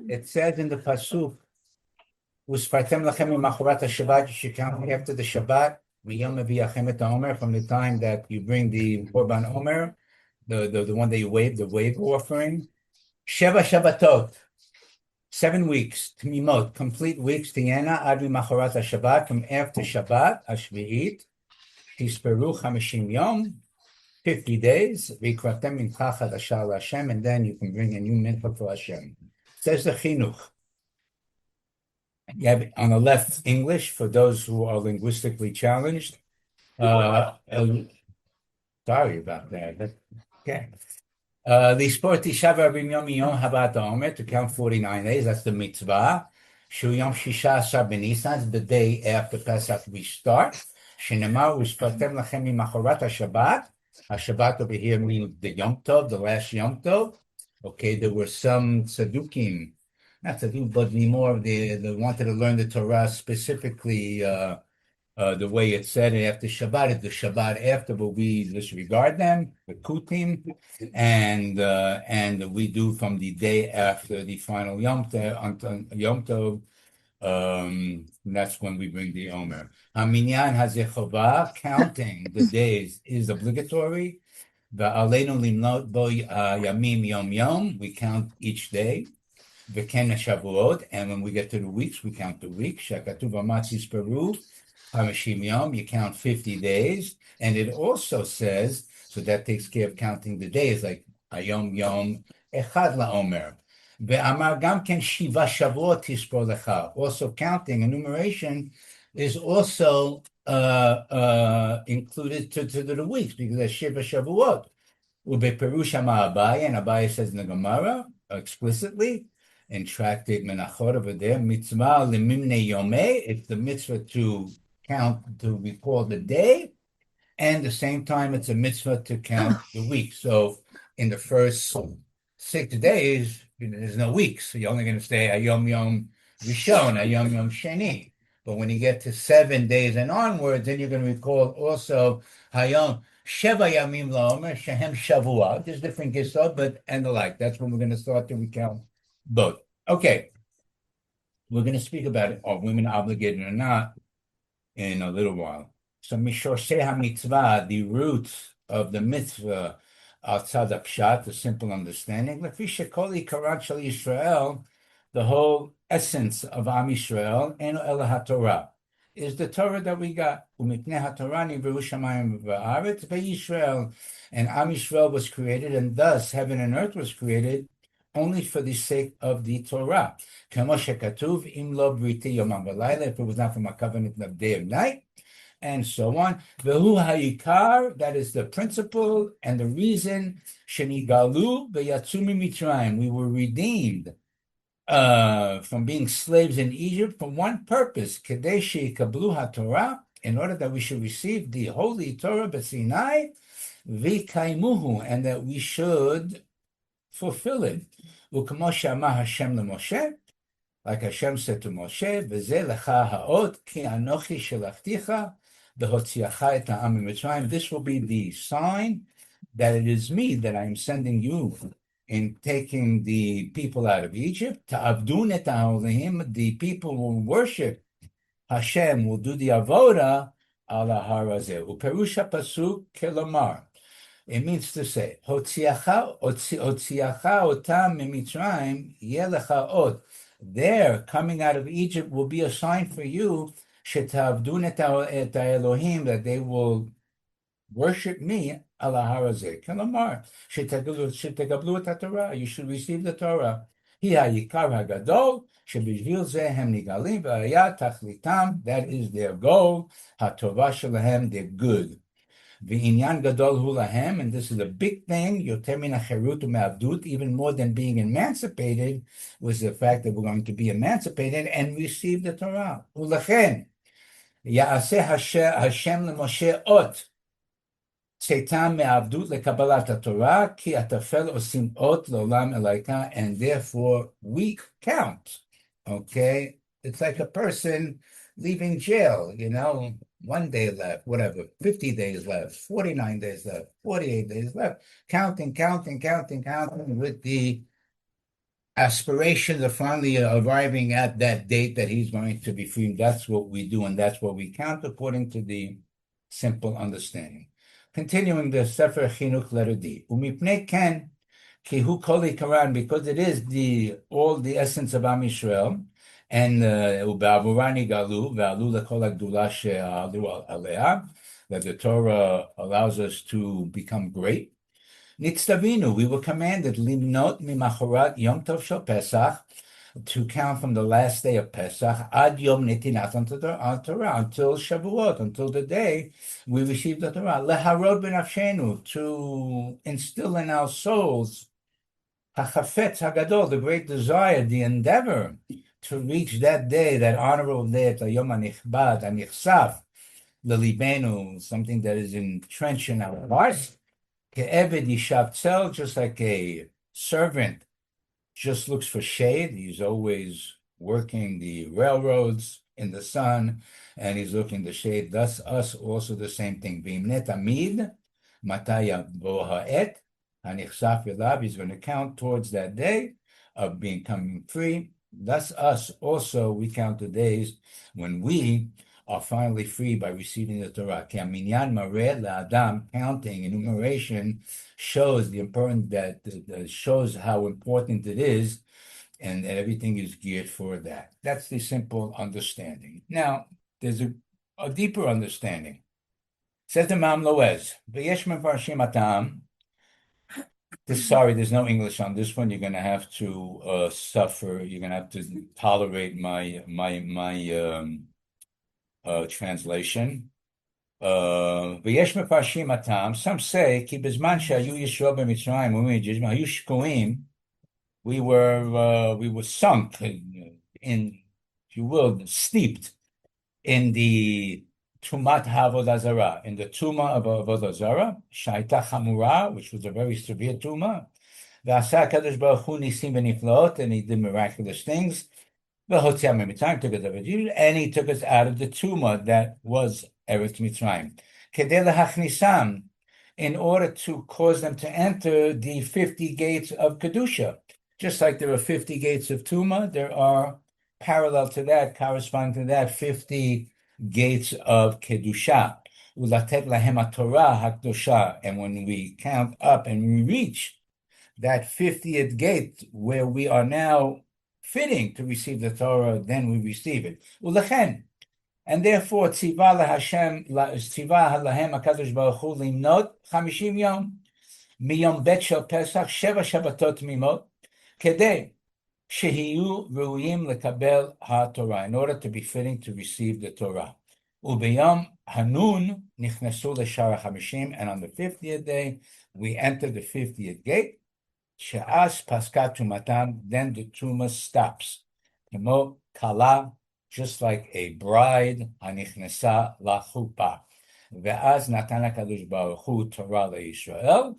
It says in the Pasuk, "Uspartem lachem u'machurat Shabbat." You should count after the Shabbat. Miyom Aviyachem et HaOmer, from the time that you bring the Korban Omer, the one that you wave, the wave offering. Sheva Shabbatot, 7 weeks. Tmimot, complete weeks. Tiyena ad machorat Shabbat, from after Shabbat, Ashvi'it. Tisperu 50 Yom, 50 days. Vikratem mincha chadasha Hashem, and then you can bring a new mincha for Hashem. Says the Chinuch. You have on the left English for those who are linguistically challenged. Sorry about that. Okay. L'spor Tisha B'Yom Yom Habat HaOmer, to count 49 days. That's the mitzvah. Shu Yom Shisha Asar B'Nisan, the day after Pesach we start. Shenemar Uspartem Lachem Machorat HaShabbat. HaShabbat over here means the Yom Tov, the last Yom Tov. Okay, there were some Tzadukim, not Tzaduk, but more of the wanted to learn the Torah specifically the way it said it after Shabbat. The Shabbat after, but we disregard them, the Kutim, and we do from the day after the final Yom Tov. That's when we bring the Omer. Haminyan hazechovah, counting the days is obligatory. Va'aleinu limnot bo yamim yom yom, we count each day. V'ken shavuot, and when we get to the weeks, we count the weeks. Shakatuv amatzis peru, hamishim yom, you count 50 days. And it also says, so that takes care of counting the days, like hayom yom echad laomer. Ve'amar gam ken shiva shavuot tispor lecha. Also counting, enumeration is also included to the weeks, because there's shiva shavuot. Ubeperush Abai, and Abai says in the Gemara explicitly in Tractate Menachot over there, mitzvah lemimne yomei, it's the mitzvah to count, to recall the day, and at the same time it's a mitzvah to count the week. So in the first 6 days, there's no weeks, so you're only going to say Hayom Yom Rishon, Hayom Yom Sheni. But when you get to 7 days and onwards, then you're going to recall also Hayom Sheva Yamim Laomer Shehem Shavua. There's different gisot, but and the like. That's when we're going to start to recount both. Okay, we're going to speak about it, are women obligated or not, in a little while. So Mishorsei HaMitzvah, the roots of the mitzvah, outside the pshat, the simple understanding. Lefi shekol ikaran shel Yisrael, the whole essence of Am Yisrael, eno ela haTorah, is the Torah that we got. Umipnei haTorah nivru shamayim v'aretz veYisrael, and Am Yisrael was created, and thus heaven and earth was created only for the sake of the Torah. Kamo shekatuv im lo briti yomam v'layla, if it was not from a covenant of day and night, and so on. Vehu ha'ikar, that is the principle and the reason. Shenigalu v'yatzu mitzrayim, we were redeemed from being slaves in Egypt for one purpose, Kadeshi Kablu HaTorah, in order that we should receive the holy Torah B'Sinai, V'kaimuhu, and that we should fulfill it. U'kamo she'amar Hashem leMoshe, like Hashem said to Moshe, V'zeh lecha ha'ot ki anochi shelachticha v'hotziacha et ha'am mitzrayim. This will be the sign that it is me that I am sending you in taking the people out of Egypt. Ta'avdun et ha'olim, the people will worship Hashem, will do the avoda ala harazeh. Uperush pasuk kelomar. It means to say, Hotziacha otam mimitzrayim yelecha od. There, coming out of Egypt will be a sign for you, shetavdun et Elohim, that they will worship me, ala harazeh. Kalamar, shetegablu et Torah, you should receive the Torah. Hi ha'yikar ha'gadol, shebishvil zeh hem nigalim v'ayat tachlitam, that is their goal, ha'tova shelahem, their good. V'inyan gadol hu lahem, and this is a big thing, yoter min ha'cherut u'me'avdut, even more than being emancipated, was the fact that we're going to be emancipated and receive the Torah. U'lachen, ya'aseh Hashem leMoshe ot, Seitam me'avdut lekabbalat Torah, ki atafel osim ot lo'olam elaika, and therefore we count. Okay, it's like a person leaving jail. 1 day left, whatever, 50 days left, 49 days left, 48 days left, counting with the aspirations of finally arriving at that date that he's going to be free. That's what we do, and that's what we count according to the simple understanding. Continuing the Sefer Chinuch letter D. Umipnei ken ki hu kol ikaran, because it is all the essence of Am Yisrael, and uba'avurani galu ve'alu lekol hagdula she'alu alea, that the Torah allows us to become great. Nitztavinu, we were commanded limnot mimachorat Yom Tov shel Pesach, to count from the last day of Pesach ad Yom Nitinat Torah, until Shavuot, until the day we received the Torah. Leharod b'nafshenu, to instill in our souls hachafetz hagadol, the great desire, the endeavor to reach that day, that honorable day, at Yom HaNichbad, HaNichsaf, lelibenu, something that is entrenched in our hearts. Ke'eved yishavtzel, just like a servant just looks for shade. He's always working the railroads in the sun, and he's looking the shade. Thus, us also the same thing. V'imnet amid mataya boha'et hanichsaf elav. He's going to count towards that day of becoming free. Thus, us also, we count the days when we are finally free by receiving the Torah. Minyan mareh la'adam, counting, enumeration shows the important, that shows how important it is, and that everything is geared for that. That's the simple understanding. Now, there's a deeper understanding. Says the Mam Loez, v'yesh mefarshim atam. Sorry, there's no English on this one. You're going to have to suffer. You're going to have to tolerate my translation. ויש מפרשים הטעם, some say, כי בזמן שהיו ישוע במצרים, היו שקועים, we were sunk in, if you will, steeped in the tumat ha'avodah zarah, in the tumah of avodah zarah, שהייתה חמורה, which was a very severe tumah, ועשה הקדוש ברוך הוא ניסים ונפלאות, and he did miraculous things, took us and he took us out of the tumah that was Eretz Mitzrayim. Kedei lahachnisam, in order to cause them to enter the 50 gates of Kedusha. Just like there are 50 gates of Tumah, there are parallel to that, corresponding to that, 50 gates of Kedusha. Ulatet lahem Torah hakdosha. And when we count up and we reach that 50th gate where we are now fitting to receive the Torah, then we receive it. Ulechen. And therefore, tziva lahem HaKadosh Baruch Hu limnot 50 yom, miyom bet shel Pesach, 7 Shabbatot mimot, kedei shehiyu ru'uyim lekabel ha-Torah, in order to be fitting to receive the Torah. Ubeyom hanun nichnasu l'shar ha-50, and on the 50th day, we enter the 50th gate. She'as paskat tumatam, then the tumah stops. Kemo kala, just like a bride, hanichnesa lachupa. Ve'az natan HaKadosh Baruch Hu Torah leYisrael,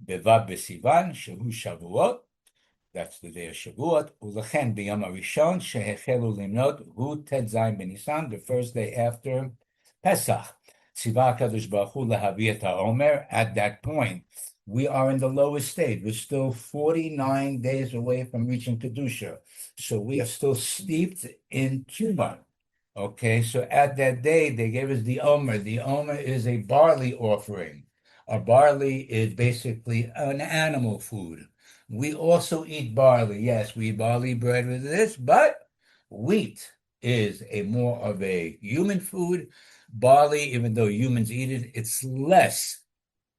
bevav b'sivan, shehu Shavuot, that's the day of Shavuot, ulechen b'yom harishon, shehechelu limnot, hu tet zayin b'Nisan, the first day after Pesach. Tziva HaKadosh Baruch Hu lehavi et HaOmer, at that point, we are in the lowest state. We're still 49 days away from reaching Kedusha. So we are still steeped in Tumah. Okay, so at that day, they gave us the Omer. The Omer is a barley offering. A barley is basically an animal food. We also eat barley. Yes, we eat barley bread with this, but wheat is more of a human food. Barley, even though humans eat it, it's less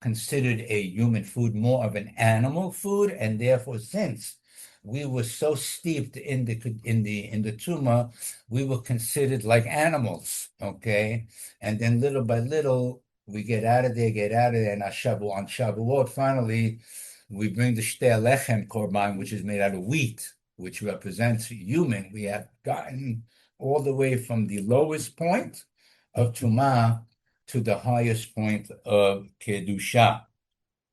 considered a human food, more of an animal food, and therefore, since we were so steeped in the tumah, we were considered like animals. Okay, and then little by little we get out of there, and on Shavuot, finally, we bring the shtei lechem korban, which is made out of wheat, which represents human. We have gotten all the way from the lowest point of tumah to the highest point of Kedusha.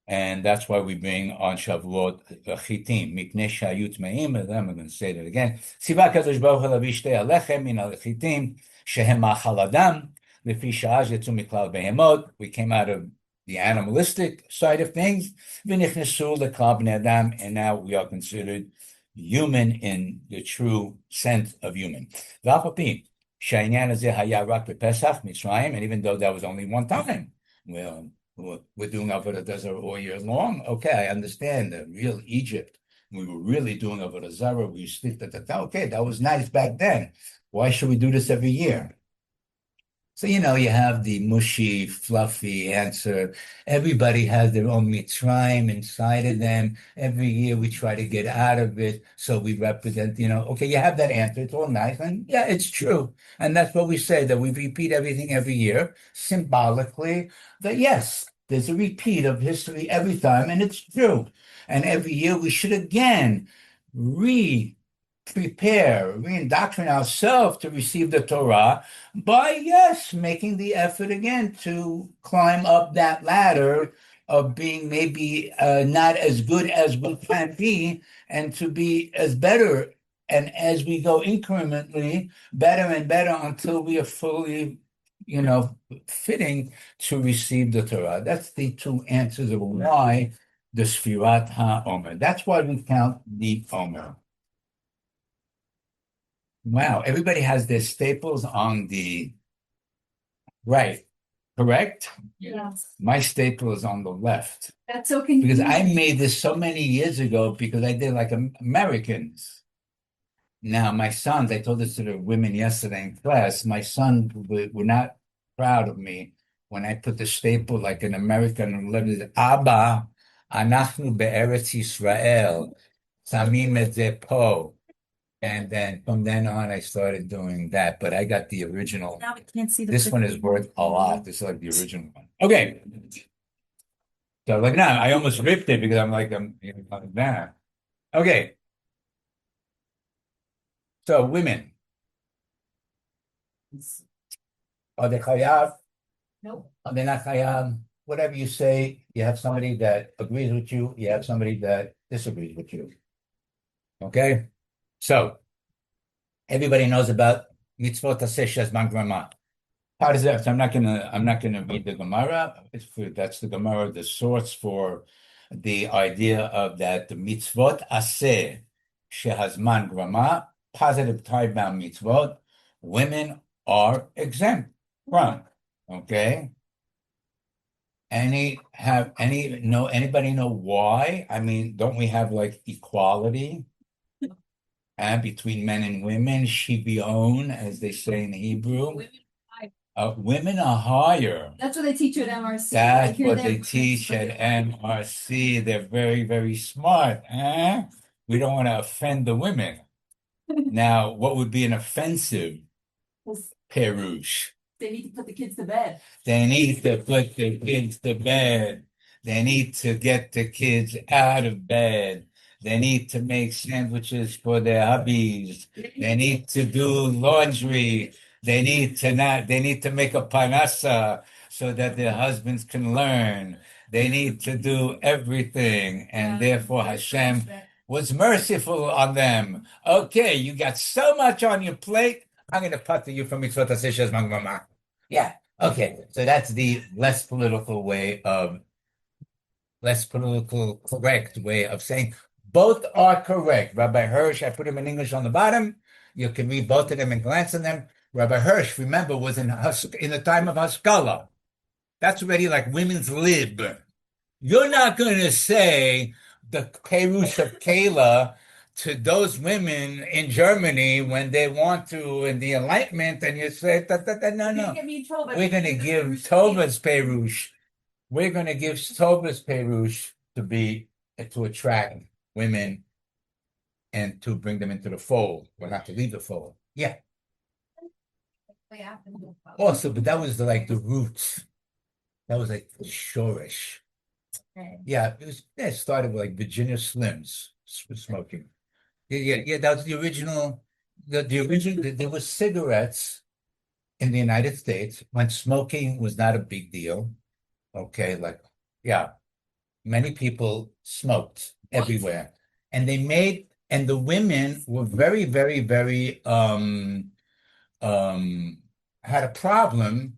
And that's why we bring on Shavuot chitim. Mipnei shayut me'im, I'm going to say that again. Tziva HaKadosh Baruch Hu lavi shtei halechem min ha'chitim, shehem ma'achal adam, lefi sha'az yetzu miklal behemot. We came out of the animalistic side of things. V'nichnesu leklal bnei adam, and now we are considered human in the true sense of human. שהעניין הזה היה רק בפסח, מצרים, and even though that was only one time, well, we're doing Avodah Zarah all year long. Okay, I understand the real Egypt. We were really doing Avodah Zarah. We stick that. Okay, that was nice back then. Why should we do this every year? So, you have the mushy, fluffy answer. Everybody has their own Mitzrayim inside of them. Every year we try to get out of it. So we represent, okay, you have that answer. It's all nice. And yeah, it's true. And that's what we say, that we repeat everything every year, symbolically, that yes, there's a repeat of history every time, and it's true. And every year we should again re-indoctrinate ourselves to receive the Torah by, yes, making the effort again to climb up that ladder of being maybe not as good as we can be, and to be as better. And as we go incrementally better and better until we are fully, fitting to receive the Torah. That's the two answers of why the Sefirat HaOmer. That's why we count the Omer. Wow, everybody has their staples on the right, correct? Yes. My staple is on the left. That's so confusing. Because I made this so many years ago because I did like Americans. Now, my sons, I told this to the women yesterday in class, my sons were not proud of me when I put the staple like an American letter, Abba, אנחנו בארץ ישראל, שמים את זה פה. And then from then on, I started doing that, but I got the original. Now we can't see This one is worth a lot. This is like the original one. Okay. So like now, I almost ripped it because I'm like that. Okay. So women. Are they chayav? Nope. Are they not chayav? Whatever you say, you have somebody that agrees with you, you have somebody that disagrees with you. Okay? So, everybody knows about mitzvot aseh shezman grama. How does that? So I'm not gonna read the Gemara. That's the Gemara, the source for the idea of that the mitzvot aseh shehazman grama, positive time-bound mitzvot, women are exempt from. Okay. Anybody know why? I mean, don't we have like equality? And between men and women, shivion, as they say in Hebrew. Women are higher. That's what they teach you at MRC. That's what they teach at MRC. They're very, very smart. We don't want to offend the women. Now, what would be an offensive perush? They need to put the kids to bed. They need to put the kids to bed. They need to get the kids out of bed. They need to make sandwiches for their hubbies. They need to do laundry. They need to make a panasa so that their husbands can learn. They need to do everything. And therefore Hashem was merciful on them. Okay, you got so much on your plate. I'm going to putter you from mitzvot aseh shezman grama. Yeah. Okay. So that's the less political correct way of saying both are correct. Rabbi Hirsch, I put him in English on the bottom. You can read both of them and glance at them. Rabbi Hirsch, remember, was in the time of Haskalah. That's already like women's lib. You're not going to say the Perush of Kayla to those women in Germany when they want to in the Enlightenment, and you say, no. We're going to give Tova's Perush. We're going to give Tova's Perush to attract women and to bring them into the fold, or not to leave the fold. Yeah. Also, but that was like the roots. That was like the shorish. Yeah, it started with like Virginia Slims smoking. Yeah, that was the original. There were cigarettes in the United States when smoking was not a big deal. Okay, many people smoked everywhere, and the women were very, very, very had a problem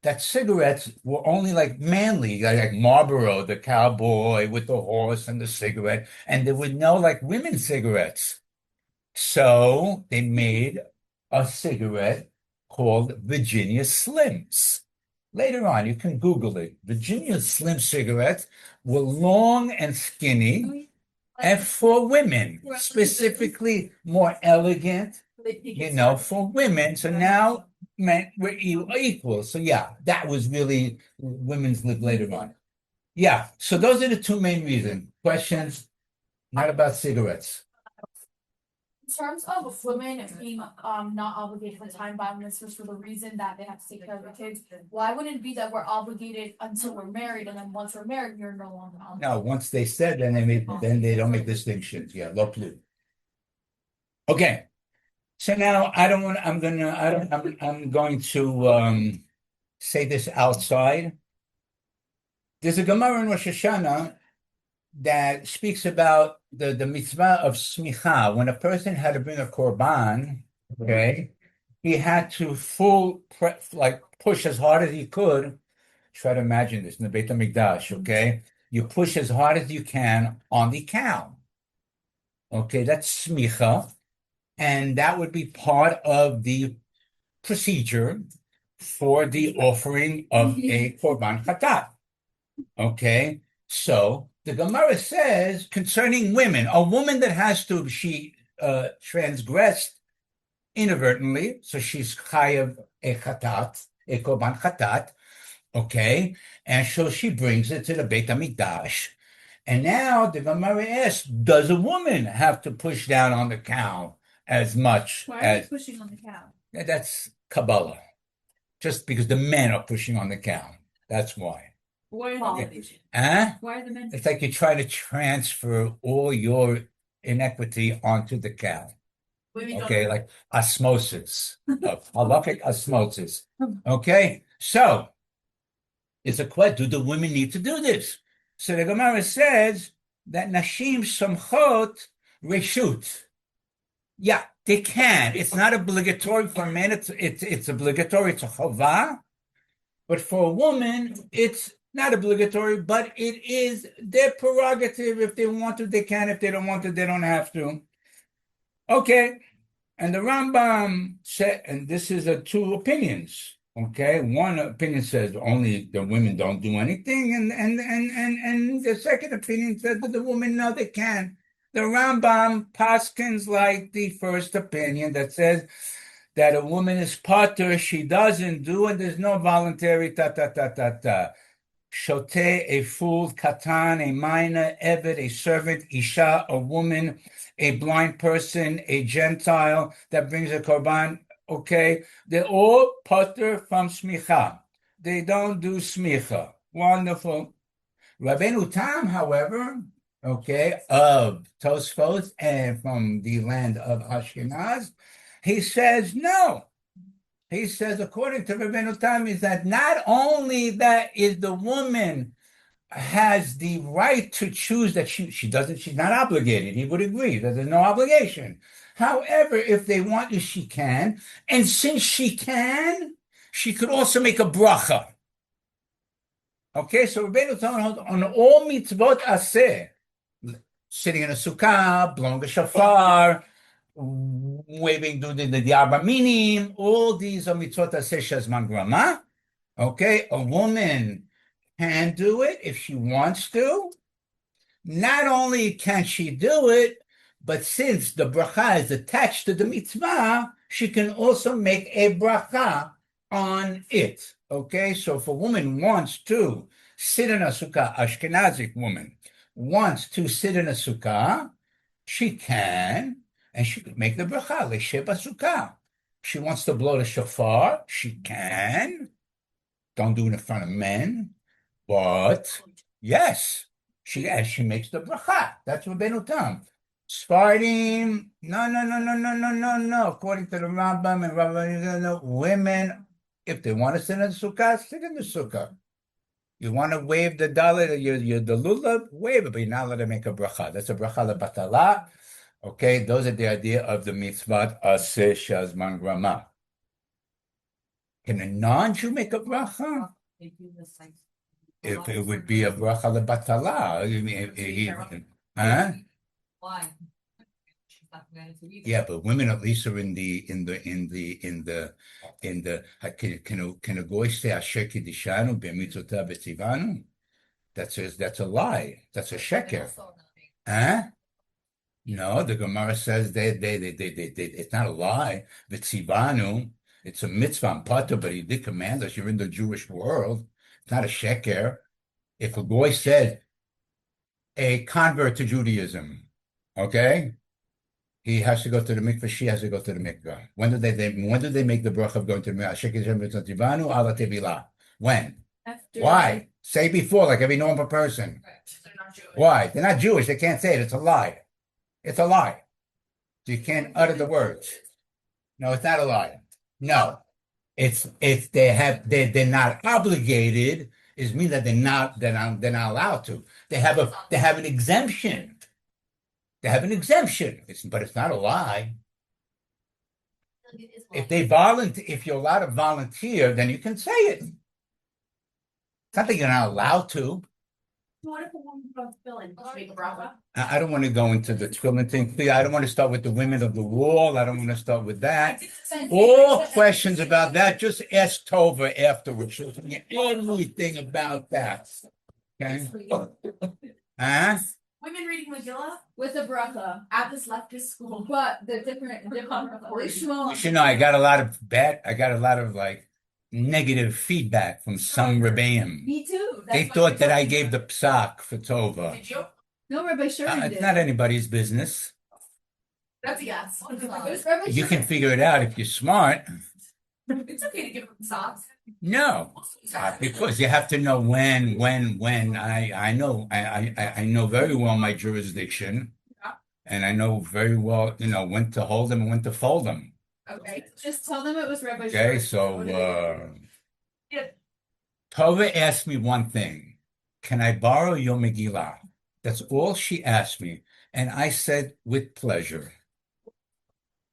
that cigarettes were only like manly, like Marlboro, the cowboy with the horse and the cigarette, and there were no like women's cigarettes. So they made a cigarette called Virginia Slims. Later on, you can Google it. Virginia Slim cigarettes were long and skinny and for women, specifically more elegant, for women. So now men were equal. So yeah, that was really women's lib later on. Yeah, so those are the two main reasons. Questions, not about cigarettes. In terms of women being not obligated for time bound mitzvahs for the reason that they have to take care of their kids, why wouldn't it be that we're obligated until we're married, and then once we're married, you're no longer obligated? No, once they said, then they don't make distinctions. Yeah, lo plus. Okay. So now I'm going to say this outside. There's a Gemara in Rosh Hashanah that speaks about the mitzvah of smicha. When a person had to bring a korban, okay, he had to push as hard as he could. Try to imagine this in the Beit HaMikdash, okay? You push as hard as you can on the cow. Okay, that's smicha. And that would be part of the procedure for the offering of a korban chatat. Okay, so the Gemara says concerning women, a woman that she transgressed inadvertently, so she's chayav a chatat, a korban chatat, okay, and so she brings it to the Beit HaMikdash. And now the Gemara asks, does a woman have to push down on the cow as much Why as... are they pushing on the cow? That's Kabbalah. Just because the men are pushing on the cow. That's why. Why are the men? Why are the men? It's like you're trying to transfer all your inequity onto the cow. Okay, like osmosis, halachic osmosis. Okay, so it's a question: do the women need to do this? So the Gemara says that nashim somchot reshut. Yeah, they can. It's not obligatory for men. It's obligatory. It's a chavah, but for a woman, it's not obligatory. But it is their prerogative. If they want to, they can. If they don't want to, they don't have to. Okay, and the Rambam said, and this is two opinions. Okay, one opinion says only the women don't do anything, and the second opinion says that the women know they can. The Rambam paskins like the first opinion that says that a woman is pater, she doesn't do, and there's no voluntary Shote, a fool, katan, a minor, eved, a servant, isha, a woman, a blind person, a Gentile that brings a korban. Okay, they're all pater from smicha. They don't do smicha. Wonderful. Rabbeinu Tam, however, okay, of Tosfos and from the land of Ashkenaz, he says no. He says, according to Rabbeinu Tam, is that not only that is the woman has the right to choose that she doesn't, she's not obligated. He would agree that there's no obligation. However, if they want to, she can. And since she can, she could also make a bracha. Okay, so Rabbeinu Tam holds on all mitzvot aseh, sitting in a sukkah, blowing a shofar, waving, doing the arba minim, all these are mitzvot aseh shazman grama. Okay, a woman can do it if she wants to. Not only can she do it, but since the bracha is attached to the mitzvah, she can also make a bracha on it. Okay, so if a woman wants to sit in a sukkah, Ashkenazic woman wants to sit in a sukkah, she can, and she could make the bracha, l'sheba sukkah. She wants to blow the shofar, she can. Don't do it in front of men, but yes, she makes the bracha. That's Rabbeinu Tam. Sfardim, no. According to the Rambam and Rabbi, women, if they want to sit in the sukkah, sit in the sukkah. You want to wave the dalit, the lulav, wave it, but you're not allowed to make a bracha. That's a bracha lebatala. Okay, those are the idea of the mitzvot aseh shazman grama. Can a non-Jew make a bracha? They do this like. If it would be a bracha lebatala. I mean, huh? Why? She's not going to either. Yeah, but women at least are in the can a goy say asher kiddushanu b'mitzvotav v'tzivanu? That's a lie. That's a sheker. Huh? No, the Gemara says it's not a lie. V'tzivanu, it's a mitzvah pata, but he did command us. You're in the Jewish world. It's not a sheker. If a boy said a convert to Judaism, okay, he has to go to the mikveh. She has to go to the mikveh. When do they make the bracha of going to the mikveh? When? After. Why? Say before, like every normal person. They're not Jewish. Why? They're not Jewish. They can't say it. It's a lie. It's a lie. You can't utter the words. No, it's not a lie. No, they're not obligated. Is mean that they're not allowed to. They have an exemption. They have an exemption. But it's not a lie. If you're allowed to volunteer, then you can say it. It's not that you're not allowed to. What if a woman goes filling? Make a bracha? I don't want to go into the tefillin thing. I don't want to start with the women of the wall. I don't want to start with that. All questions about that, just ask Tova afterwards. She'll tell you everything about that. Okay? Huh? Women reading Megillah With a bracha. at this leftist school. But the different You should know I got a lot of like negative feedback from some Rabbeim. Me too. They thought that I gave the psak for Tova. Did you? No, Rabbi Sherman It's did. not anybody's business. That's a yes. Rabbi You can Sherman. figure it out if you're smart. It's okay to give them socks. No, because you have to know when. I know very well my jurisdiction, and I know very well, when to hold them and when to fold them. Okay. Just tell them it was Rabbi Okay, Sherman. so Yeah. Tova asked me one thing: can I borrow your Megillah? That's all she asked me, and I said with pleasure.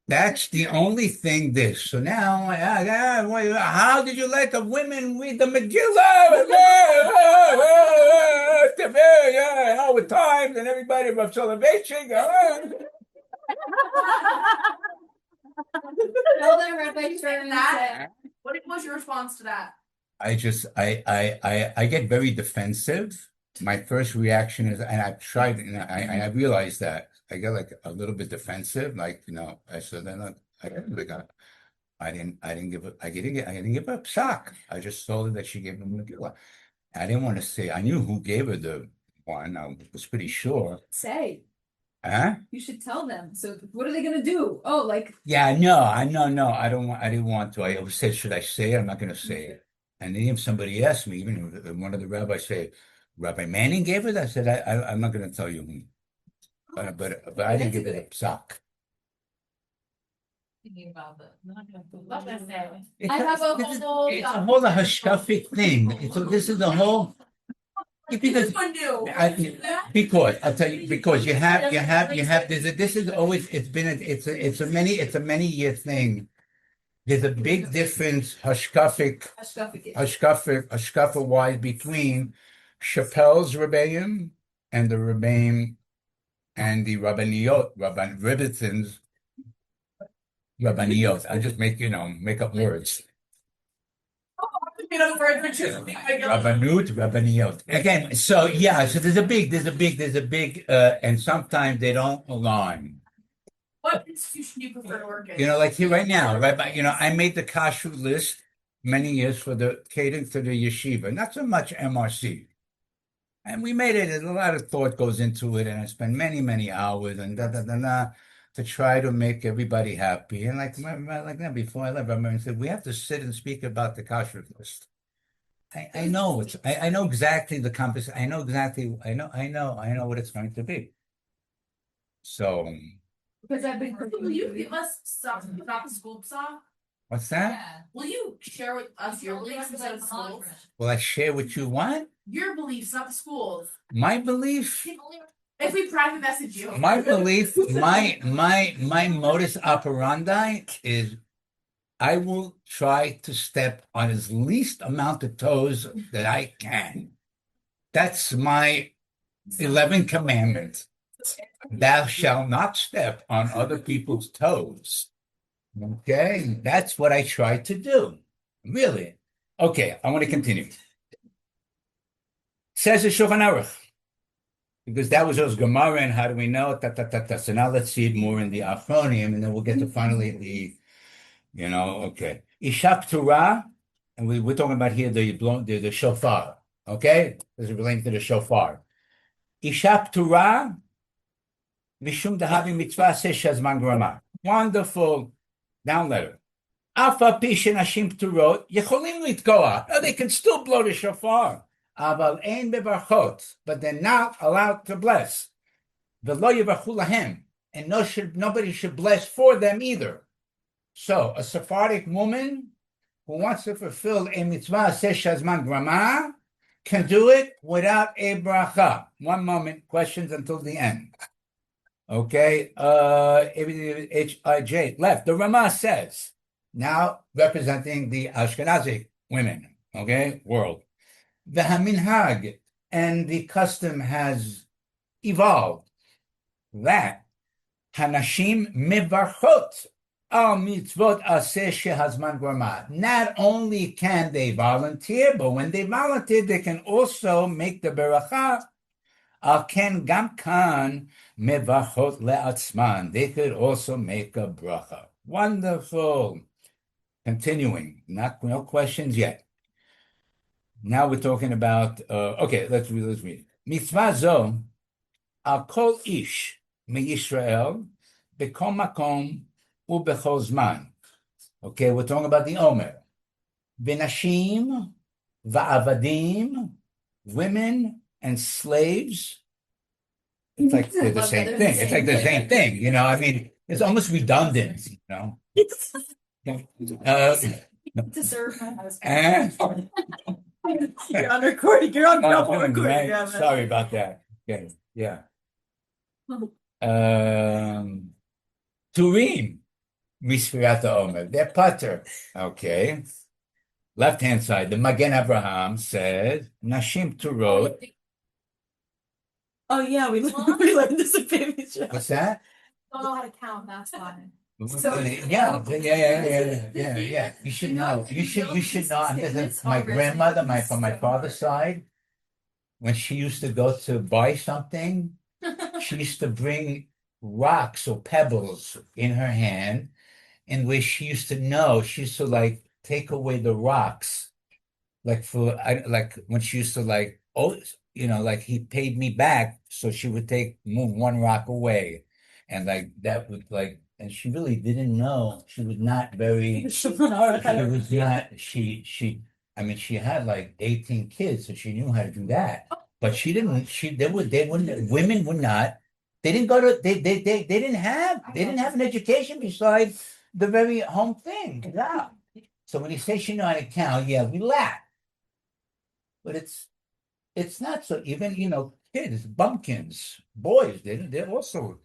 That's the only thing. So now, how did you let the women read the Megillah? With times and everybody of celebration. Tell them Rabbi Sherman said. What was your response to that? I get very defensive. My first reaction is, and I've tried, and I realized that I get like a little bit defensive. Like, I said, I didn't give a psak. I just told her that she gave him Megillah. I didn't want to say. I knew who gave her the one. I was pretty sure. Say. Huh? You should tell them. So what are they gonna do? Oh, like. Yeah, I know. No, I didn't want to. I said, should I say it? I'm not going to say it. And then if somebody asked me, even one of the rabbis say, Rabbi Manning gave it. I said, I'm not going to tell you who. But I didn't give it a psak. Thinking about What was I say? I have a whole. It's a whole hashkafic thing. So this is the whole. Because This one new. Because I'll tell you, because you have this is always it's a many year thing. There's a big difference hashkafa wise between Shapell's Rabbeim and the Rabbeim and the Rebbitzins Rabbaniyot. I just make up words. Rabbaniyot. Again, so there's a big, and sometimes they don't align. What institution do you prefer to work in? Like here right now, I made the kashrut list many years for the catering to the yeshiva, not so much MRC. And we made it, a lot of thought goes into it, and I spent many hours and to try to make everybody happy. And like that, before I left, I said, we have to sit and speak about the kashrut list. I know I know exactly the compass. I know what it's going to be. So. Because I've been. Will you give us something about the school psak? What's that? Will you share with us your beliefs about the schools? Will I share with you what? Your beliefs, not the schools. My belief? If we private message you. My belief, my modus operandi is I will try to step on as least amount of toes that I can. That's my 11th commandment. Thou shalt not step on other people's toes. Okay, that's what I try to do. Really. Okay, I want to continue. Says the Shulchan Aruch, because that was those Gemara, and how do we know? So now let's see it more in the Achronim, and then we'll get to finally the, okay. Ishak Torah, and we're talking about here the shofar, okay? This is related to the shofar. Ishak Torah, Mishum Dahavi Mitzvah Shazman Grama. Wonderful. Down letter. Afa Pishin Hashim Turot, Yecholim Litkoa. No, they can still blow the shofar. Aval Ein Bevarchot, but they're not allowed to bless. V'lo Yevarchu Lahem, and nobody should bless for them either. So, a Sephardic woman who wants to fulfill a mitzvah Shazman Grama can do it without a bracha. One moment, questions until the end. Okay, H.I.J. left. The Ramah says, now representing the Ashkenazi women, okay, world. The Haminhag, and the custom has evolved that Hanashim Mivarchot al mitzvot aseh shehazman grama. Not only can they volunteer, but when they volunteer, they can also make the beracha. Ken gam kan mevachot le'atzman. They could also make a bracha. Wonderful. Continuing. No questions yet. Now we're talking about. Okay, let's read. Mitzvah zo al kol ish miYisrael b'kol makom u'bechol zman. Okay, we're talking about the Omer. V'nashim va'avadim, women and slaves. It's like they're the same thing. It's like the same thing, I mean, it's almost redundant, To serve my husband. You're on recording. You're on double recording. Right? Yeah, Sorry about that. Okay, yeah. Turim, Misfirat HaOmer. They're putter. Okay. Left-hand side, the Magen Avraham says, Nashim Turot. Oh yeah, we learned this in baby show. What's that? Don't know how to count, that's why. Yeah. You should know. You should know. My grandmother, from my father's side, when she used to go to buy something, she used to bring rocks or pebbles in her hand, in which she used to know. She used to take away the rocks, like when she used to he paid me back, so she would move one rock away, and that would and she really didn't know. She was not very. She was not. She. I mean, she had 18 kids, so she knew how to do that. But she didn't. They wouldn't. Women would not. They didn't go to. They didn't have an education besides the very home thing. Yeah. So when you say she knew how to count, yeah, we laugh. But it's not so. Even kids, bumpkins, boys, they're also.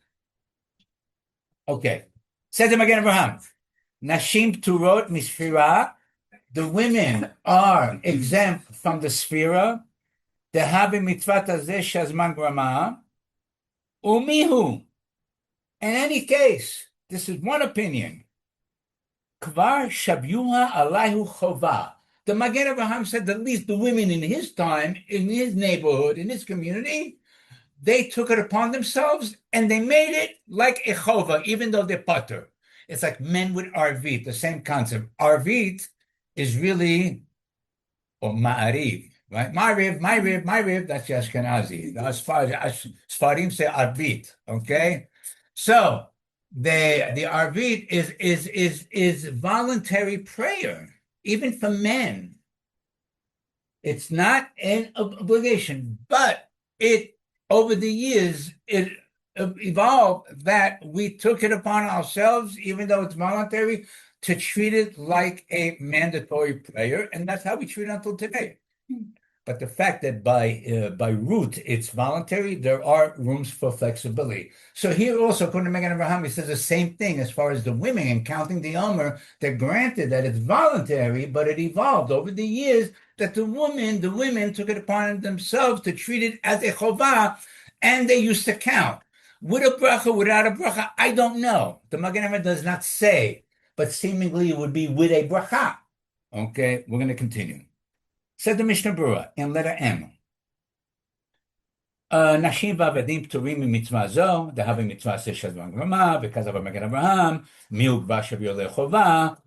Okay. Says him again, Abraham. Nashim Turot Misfira. The women are exempt from the Sphira. They have a mitzvah azeh shazman grama. Umihu. In any case, this is one opinion. Kvar shabyuha alayhu chova. The Magen Avraham said at least the women in his time, in his neighborhood, in his community, they took it upon themselves and they made it like a chova, even though they're putter. It's like men with arvit, the same concept. Arvit is really, or ma'ariv, right? Ma'ariv, that's Ashkenazi. Sfarim say arvit, okay? So the arvit is voluntary prayer, even for men. It's not an obligation, but over the years, it evolved that we took it upon ourselves, even though it's voluntary, to treat it like a mandatory prayer, and that's how we treat it until today. But the fact that by root it's voluntary, there are rooms for flexibility. So here also, according to Megan Abraham, he says the same thing as far as the women and counting the Omer. They're granted that it's voluntary, but it evolved over the years that the women took it upon themselves to treat it as a chovah, and they used to count. With a bracha, without a bracha, I don't know. The Magen Avraham does not say, but seemingly it would be with a bracha. Okay, we're going to continue. Said the Mishnah Berurah in letter M. Nashim v'avadim pturim mitzvah zo, dehavi mitzvah se shel grama, because of Magen Avraham, miu gvashav yoleh chovah,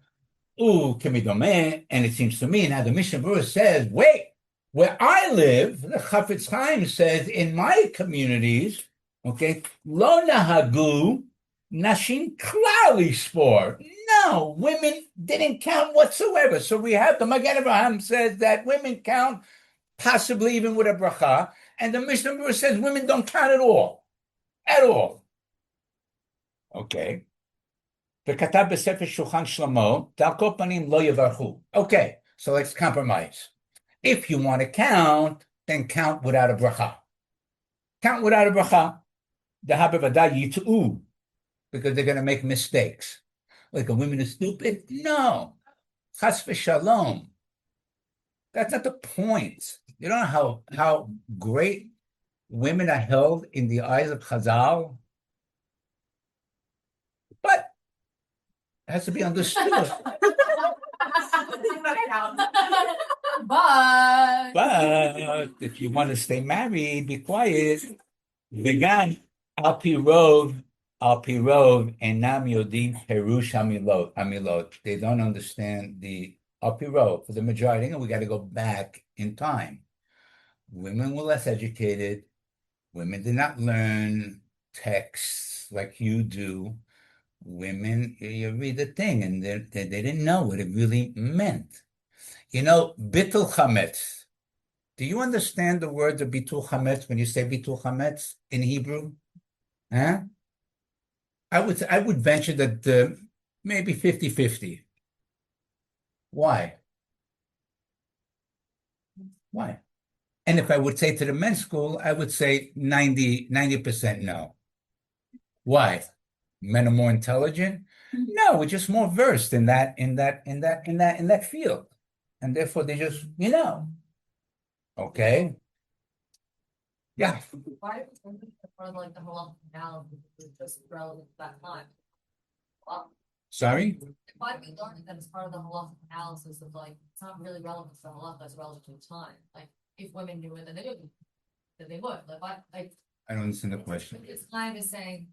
and it seems to me now the Mishnah Berurah says, wait, where I live, the Chafetz Chaim says in my communities, okay, lo nahagu nashim klali sport. No, women didn't count whatsoever. So we have the Magen Avraham says that women count possibly even with a bracha, and the Mishnah Berurah says women don't count at all. At all. Okay. וכתב בספר שולחן שלמה, על כל פנים לא יברכו. Okay, so let's compromise. If you want to count, then count without a bracha. Count without a bracha. דהה בוודאי יטעו, because they're going to make mistakes. Like a woman is stupid? No. Chas v'shalom. That's not the point. You don't know how great women are held in the eyes of Chazal? But it has to be understood. But if you want to stay married, be quiet. Vegan, al pi rov, enam yodim perush amilot. They don't understand the al pi rov, for the majority, and we got to go back in time. Women were less educated. Women did not learn texts like you do. Women, you read the thing, and they didn't know what it really meant. You know, bitul chametz. Do you understand the word of bitul chametz when you say bitul chametz in Hebrew? Huh? I would venture that maybe 50-50. Why? Why? And if I would say to the men's school, I would say 90% no. Why? Men are more intelligent? No, we're just more versed in that field. And therefore they just, Okay. Yeah. Why is part of like the halal analysis just relevant to that time? Well, Sorry? why do we learn that as part of the halal analysis of like it's not really relevant to the halal, that's relevant to the time. Like if women knew it, then they would. Then they would. Like I don't understand the question. it's kind of saying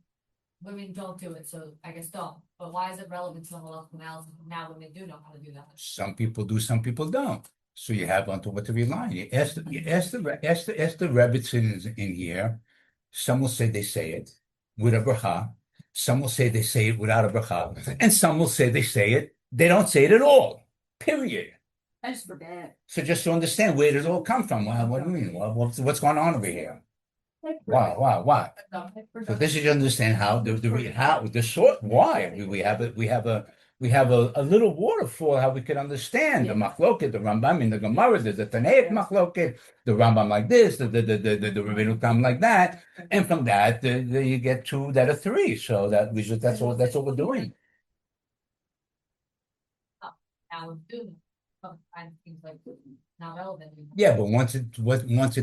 women don't do it, so I guess don't. But why is it relevant to the halal analysis? Now women do know how to do that. Some people do, some people don't. So you have onto what to rely on. You ask the Rebbitzins in here. Some will say they say it with a bracha. Some will say they say it without a bracha. And some will say they don't say it at all. Period. I just forget. So just to understand where does it all come from. Well, what do you mean? What's going on over here? Why? So this is to understand how the sort why we have a little waterfall how we can understand the machloket, the Rambam in the Gemara, there's the Tanaic machloket, the Rambam like this, the Rabbeinu Tam like that, and from that you get two that are three. So that's all we're doing. Now we do. I think like not relevant. Yeah, but once it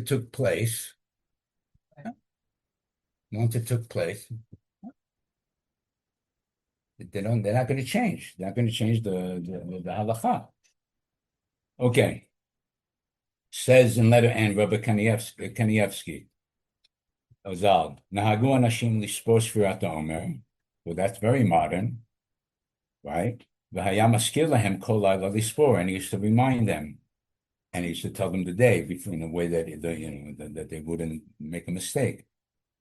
took place. Once it took place, they're not going to change. They're not going to change the halacha. Okay. Says in letter N, Rabbi Kanievsky, Ozal, Nahagu anashim lispor Sefirat HaOmer. Well, that's very modern, right? V'haya maskir lahem kol layla lispor, and he used to remind them, and he used to tell them the day in a way that that they wouldn't make a mistake.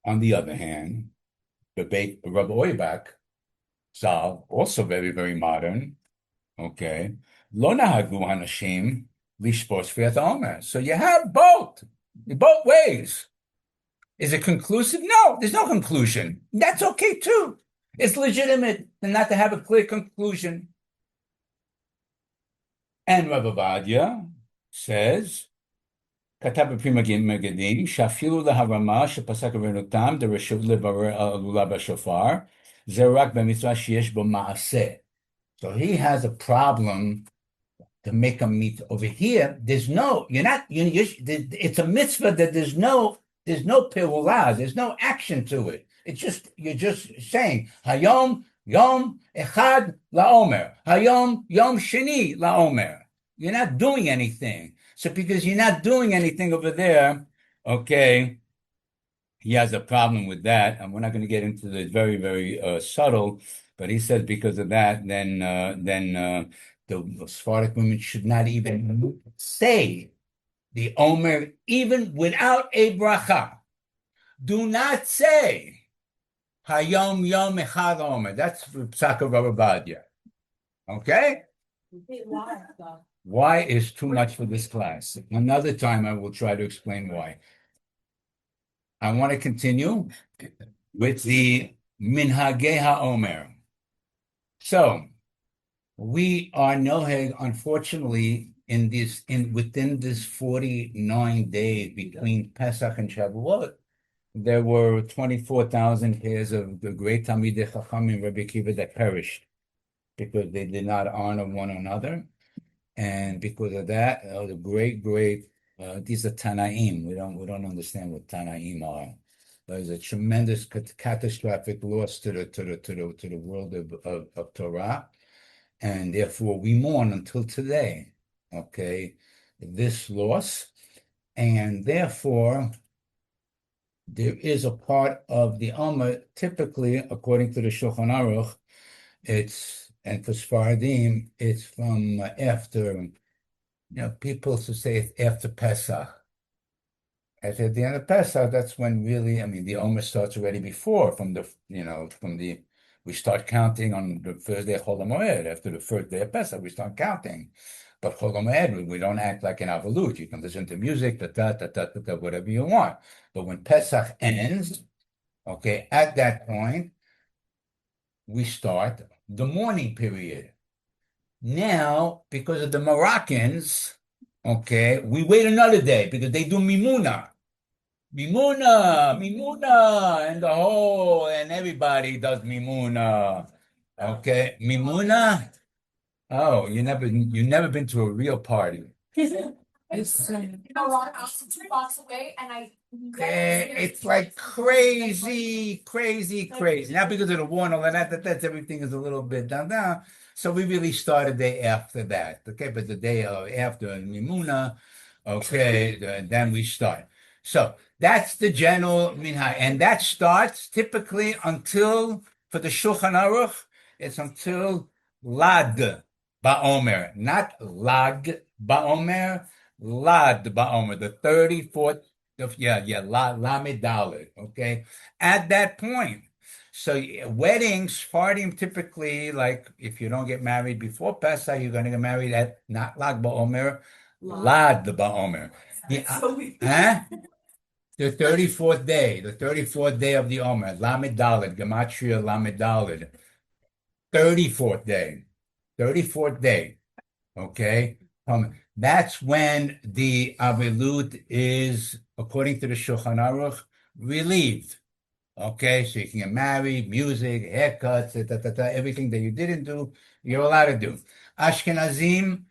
On the other hand, Rabbi Oibach, Zal, also very, very modern, okay, Lo nahagu hanashim lishpor Sefirat HaOmer. So you have both ways. Is it conclusive? No, there's no conclusion. That's okay too. It's legitimate not to have a clear conclusion. And Rabbi Vadia says, כתב בפרי מגדים, שאפילו להרמה שפסק רבנו תם, דרשות לברר עלולה בשופר, זה רק במצווה שיש בו מעשה. So he has a problem to make a mitzvah. Over here, there's no, you're not, it's a mitzvah that there's no perulah, there's no action to it. It's just, you're just saying, Hayom, Yom Echad LaOmer, Hayom, Yom Sheni LaOmer. You're not doing anything. So because you're not doing anything over there, okay, he has a problem with that, and we're not going to get into the very, very subtle, but he says because of that, then the Sephardic women should not even say the Omer, even without a bracha. Do not say Hayom Yom Echad Omer. That's Pesach Yom. Okay? Why is too much for this class? Another time I will try to explain why. I want to continue with the Minhagei HaOmer. So we are noheg, unfortunately, within this 49 days between Pesach and Shavuot, there were 24,000 pairs of the great Talmidei Chachamim Rabbi Akiva that perished because they did not honor one another. And because of that, the great, these are Tanaim. We don't understand what Tanaim are. There's a tremendous catastrophic loss to the world of Torah, and therefore we mourn until today. Okay, this loss, and therefore there is a part of the Omer. Typically, according to the Shulchan Aruch, and for Sfaradim, it's from after, people to say it's after Pesach. At the end of Pesach, that's when really, the Omer starts already before, we start counting on the first day of Chol HaMoed. After the first day of Pesach, we start counting. But Chol HaMoed, we don't act like an Avalut. You can listen to music, whatever you want. But when Pesach ends, okay, at that point, we start the mourning period. Now, because of the Moroccans, okay, we wait another day because they do Mimuna, and everybody does Mimuna. Okay, Mimuna. Oh, you never been to a real party. It's A lot of house 2 blocks away, and It's like crazy. Now because of the war and all that's everything is a little bit down. So we really start a day after that, okay? But the day after Mimuna, okay, then we start. So that's the general minhag, and that starts typically for the Shulchan Aruch, it's until Lad Ba'omer, not Lag Ba'omer, Lad Ba'omer, the 34th. Lamed Dalet, okay? At that point. So weddings, Sephardim typically, like if you don't get married before Pesach, you're going to get married at not Lag BaOmer, Lad Ba'omer. The 34th day of the Omer, Lamed Dalet, Gematria Lamed Dalet. 34th day, okay? That's when the Avelut is, according to the Shulchan Aruch, relieved. Okay, so you can get married, music, haircuts, everything that you didn't do, you're allowed to do. Ashkenazim,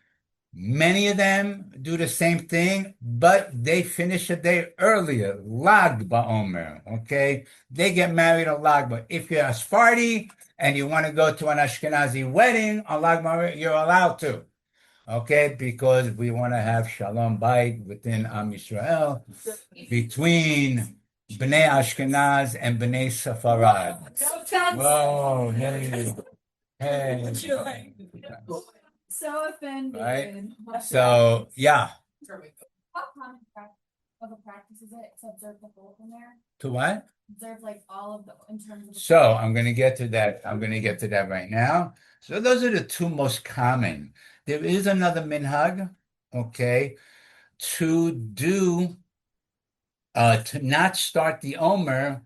many of them do the same thing, but they finish a day earlier, Lag BaOmer, okay? They get married on Lag BaOmer. If you're a Sephardi and you want to go to an Ashkenazi wedding on Lag BaOmer, you're allowed to. Okay, because we want to have Shalom Bayit within Am Yisrael between Bnei Ashkenaz and Bnei Sepharad. Whoa, hey. so offended. Right? So, yeah. What common of a practice is it to observe the whole in there? To what? Observe like all of the in terms of. So I'm going to get to that. Right now. So those are the two most common. There is another minhag, okay, to not start the Omer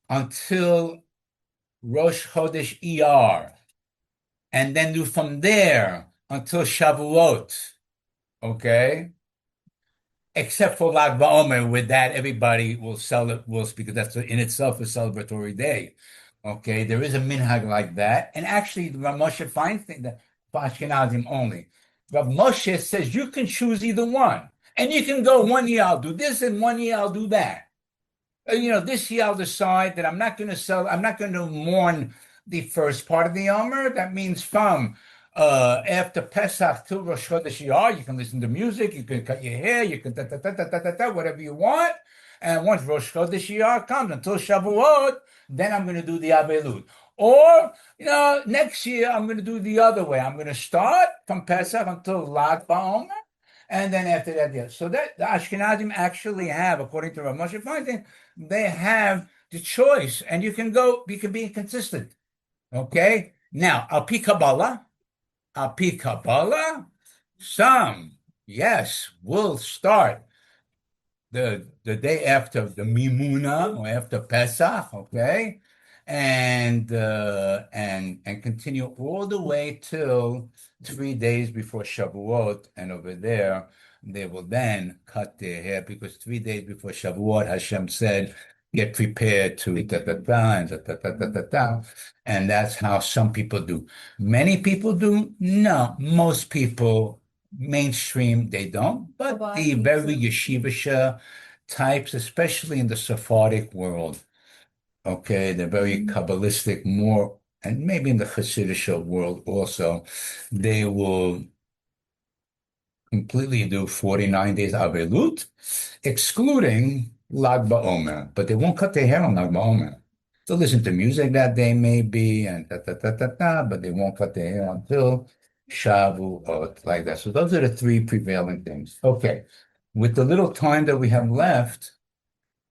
until Rosh Chodesh Iyar, and then do from there until Shavuot, okay? except for Lag BaOmer. With that, everybody will because that's in itself a celebratory day. Okay, there is a minhag like that, and actually, Rav Moshe Feinstein, that for Ashkenazim only. Rav Moshe says you can choose either one, and you can go 1 year I'll do this, and 1 year I'll do that. This year I'll decide that I'm not going to mourn the first part of the Omer. That means from after Pesach till Rosh Chodesh Iyar, you can listen to music, you can cut your hair, you can whatever you want. And once Rosh Chodesh Iyar comes until Shavuot, then I'm going to do the Avelut. Or, next year I'm going to do the other way. I'm going to start from Pesach until Lag BaOmer. And then after that, yeah. So that the Ashkenazim actually have, according to Rav Moshe Feinstein, they have the choice, and you can be inconsistent. Okay? Now, Al Pi Kabbalah, some, yes, will start the day after the Mimuna or after Pesach, okay? And continue all the way till 3 days before Shavuot, and over there they will then cut their hair, because 3 days before Shavuot, Hashem said, "Get prepared to and that's how some people do. Many people do. No, most people, mainstream, they don't. But the very yeshivish types, especially in the Sephardic world. Okay, they're very Kabbalistic, more, and maybe in the Hasidic world also, they will completely do 49 days Avelut, excluding Lag BaOmer, but they won't cut their hair on Lag BaOmer. They'll listen to music that day, maybe, and but they won't cut their hair until Shavuot, like that. So those are the three prevailing things. Okay, with the little time that we have left,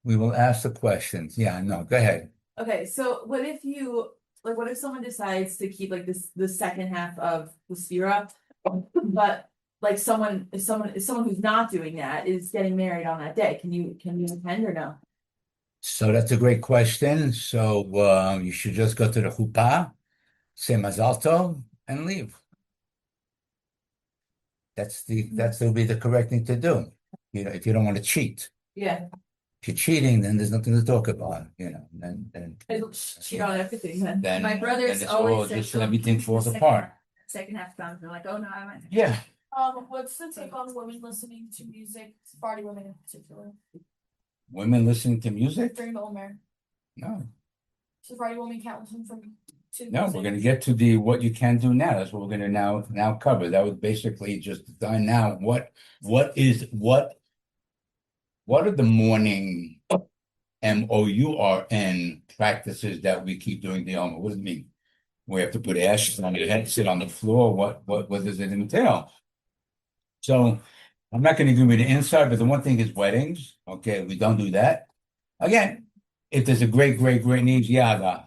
we will ask the questions. Yeah, no, go ahead. Okay, so what if someone decides to keep the second half of the Sefira, but if someone who's not doing that is getting married on that day, can you attend or no? So that's a great question. So you should just go to the chuppah, say Mazal Tov, and leave. That'll be the correct thing to do. If you don't want to cheat. Yeah. If you're cheating, then there's nothing to talk about. Then It'll cheat on everything then. then My brother's then it's always all said just she'll everything keep falls the apart. second half comes, they're like, oh no, I went. Yeah. What's the take on women listening to music, Sephardi women in particular, Women listening to music? during the Omer? No. Sephardi women can't listen to No, music. we're going to get to what you can do now. That's what we're going to now cover. That was basically just done now. What are the morning MOURN practices that we keep doing the Omer? What does it mean? We have to put ashes on your head, sit on the floor. What does it entail? So I'm not going to give you the inside, but the one thing is weddings. Okay, we don't do that. Again, if there's a great need, yeah.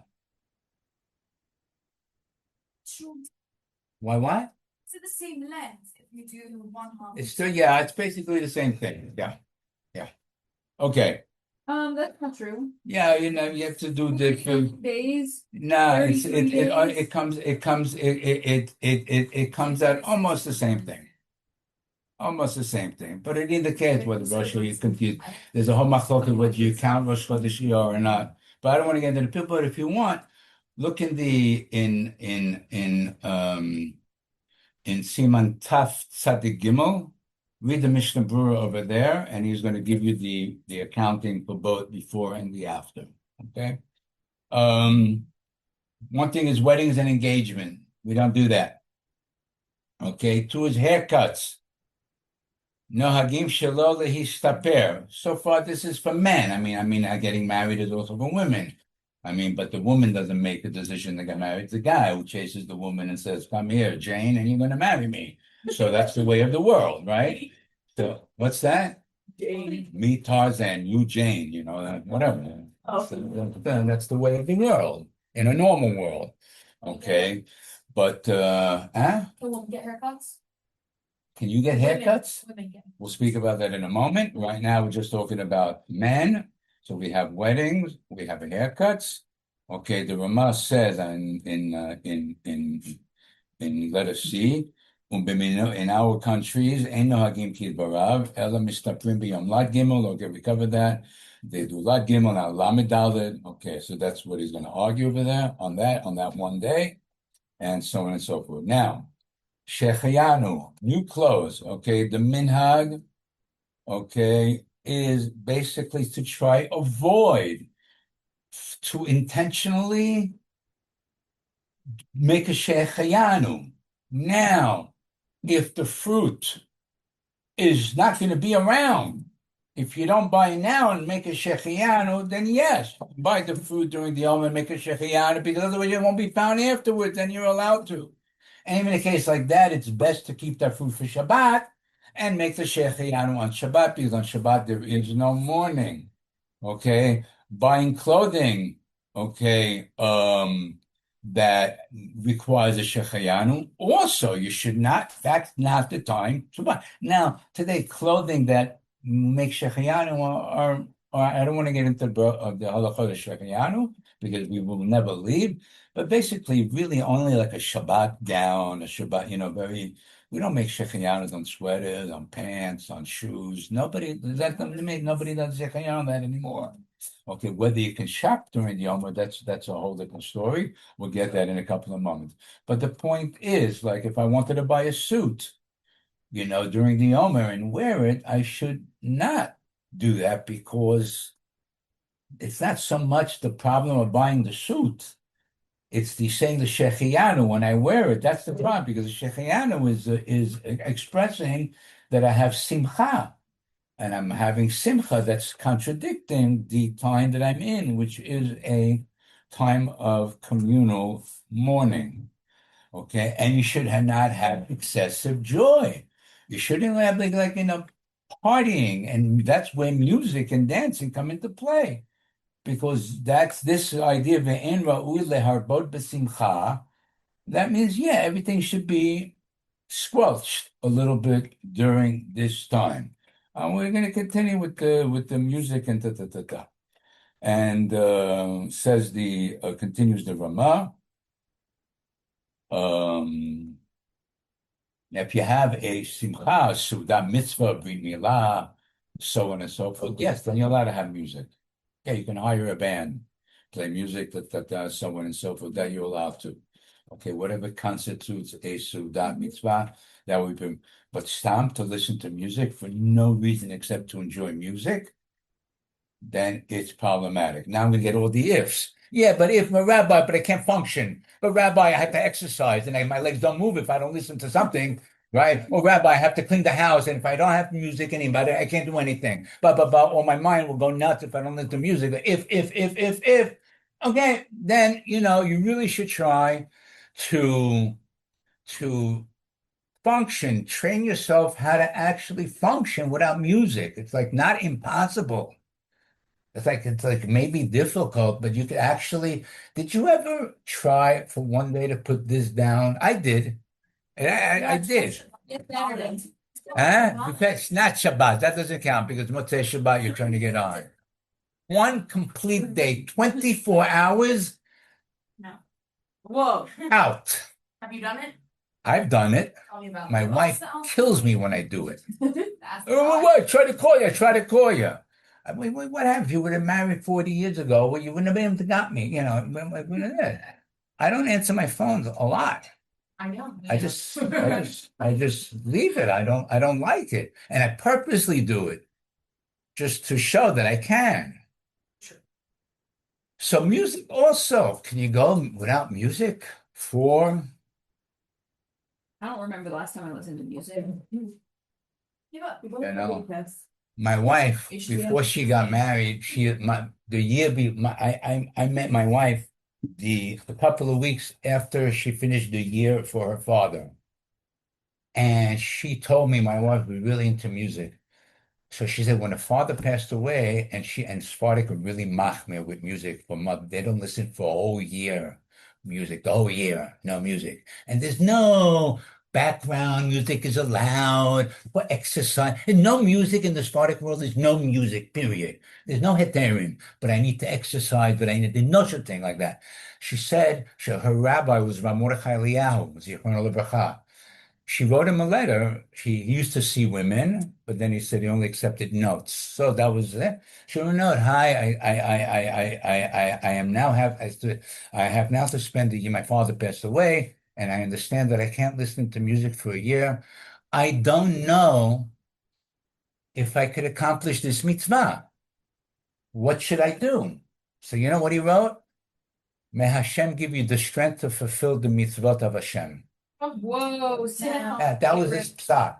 Why what? Is it the same length if you do one half? It's still, yeah, it's basically the same thing. Yeah. Okay. That's not true. Yeah, you have to do different Days. No, 33 days. it comes out almost the same thing. Almost the same thing. But in either case, whether Rosh Hashanah is confused, there's a whole machloket whether you count Rosh Chodesh Iyar or not. But I don't want to get into the people, but if you want, look in Siman Taf Tzadik Gimel, read the Mishnah Berurah over there, and he's going to give you the accounting for both before and the after. Okay. One thing is weddings and engagement. We don't do that. Okay. Two is haircuts. No hagim shelo lehistaper. So far, this is for men. I mean, getting married is also for women. But the woman doesn't make the decision to get married. It's the guy who chases the woman and says, "Come here, Jane, and you're going to marry me." So that's the way of the world, right? So what's that? Jane. Me, Tarzan, you, Jane, whatever. Oh. So that's the way of the world in a normal world. Okay. But, Can women get haircuts? can you get haircuts? Women get. We'll speak about that in a moment. Right now, we're just talking about men. So we have weddings, we have haircuts. Okay, the Ramah says in letter C, In our countries, אין נוהגים כדבריו, אלא מסתפרים ביום ל"ג. Okay, we covered that. They do ל"ג now ל"ד. Okay, so that's what he's going to argue over there on that one day, and so on and so forth. Now, Shechayanu, new clothes. Okay, the minhag, okay, is basically to try avoid to intentionally make a shechayanu. Now, if the fruit is not going to be around, if you don't buy now and make a shechayanu, then yes, buy the fruit during the Yom and make a shechayanu, because otherwise it won't be found afterwards, and you're allowed to. And even in a case like that, it's best to keep that fruit for Shabbat and make the shechayanu on Shabbat, because on Shabbat there is no mourning. Okay, buying clothing, okay, that requires a shechayanu. Also, you should not, that's not the time to buy. Now, today, clothing that makes shechayanu are I don't want to get into the halachot of shechayanu, because we will never leave, but basically really only like a Shabbat gown, a Shabbat, we don't make shechayanus on sweaters, on pants, on shoes. Nobody does shechayanu on that anymore. Okay, whether you can shop during the Yom, that's a whole different story. We'll get that in a couple of moments. But the point is, like, if I wanted to buy a suit, during the Yom and wear it, I should not do that, because it's not so much the problem of buying the suit. It's saying the shechayanu when I wear it. That's the problem, because the shechayanu is expressing that I have simcha, and I'm having simcha that's contradicting the time that I'm in, which is a time of communal mourning. Okay, and you should not have excessive joy. You shouldn't have partying, and that's where music and dancing come into play. Because that's this idea of ve'en ra'ui leharbot b'simcha. That means, everything should be squelched a little bit during this time. We're going to continue with the music and ta. And continues the Ramah. If you have a simcha, suda, mitzvah, brit milah, so on and so forth, yes, then you're allowed to have music. Yeah, you can hire a band, play music, so on and so forth, that you're allowed to. Okay, whatever constitutes a suda mitzvah, that would be. But stam, to listen to music for no reason except to enjoy music, then it's problematic. Now I'm going to get all the ifs. Yeah, but if I'm a rabbi, but I can't function. But rabbi, I have to exercise, and my legs don't move if I don't listen to something. Right? Or rabbi, I have to clean the house, and if I don't have music anybody, I can't do anything. Or my mind will go nuts if I don't listen to music. If. Okay, then you really should try to function, train yourself how to actually function without music. It's like not impossible. It's like maybe difficult, but you could actually. Did you ever try for one day to put this down? I did. I did. Because it's not Shabbat. That doesn't count, because Motzei Shabbat you're trying to get on. One complete day, 24 hours. No. Whoa. Out. Have you done it? I've done it. Tell me about My it. wife kills me when I do it. That's What? Try to call you. I mean, what happened if you would have married 40 years ago? Well, you wouldn't have been able to got me. I don't answer my phones a lot. I know. I just leave it. I don't like it. And I purposely do it just to show that I can. Sure. So music also, can you go without music for? I don't remember the last time I listened to music. My wife, before she got married, I met my wife a couple of weeks after she finished the year for her father. And she told me my wife was really into music. So she said when her father passed away, and Sephardic were really machmir with music for mother, they don't listen for a whole year. Music, the whole year, no music. And there's no background music is allowed for exercise. There's no music in the Sephardic world. There's no music, period. There's no heterim, but I need to exercise, but there's no such thing like that. She said her rabbi was Rav Mordechai Eliyahu, Zichrono Livracha. she wrote him a letter. He used to see women, but then he said he only accepted notes. So that was it. She wrote a note. Hi, I am now I have now to spend the year. My father passed away, and I understand that I can't listen to music for a year. I don't know if I could accomplish this mitzvah. What should I do? So you know what he wrote? May Hashem give you the strength to fulfill the mitzvot of Hashem. Oh, whoa, Sam. That was his psak.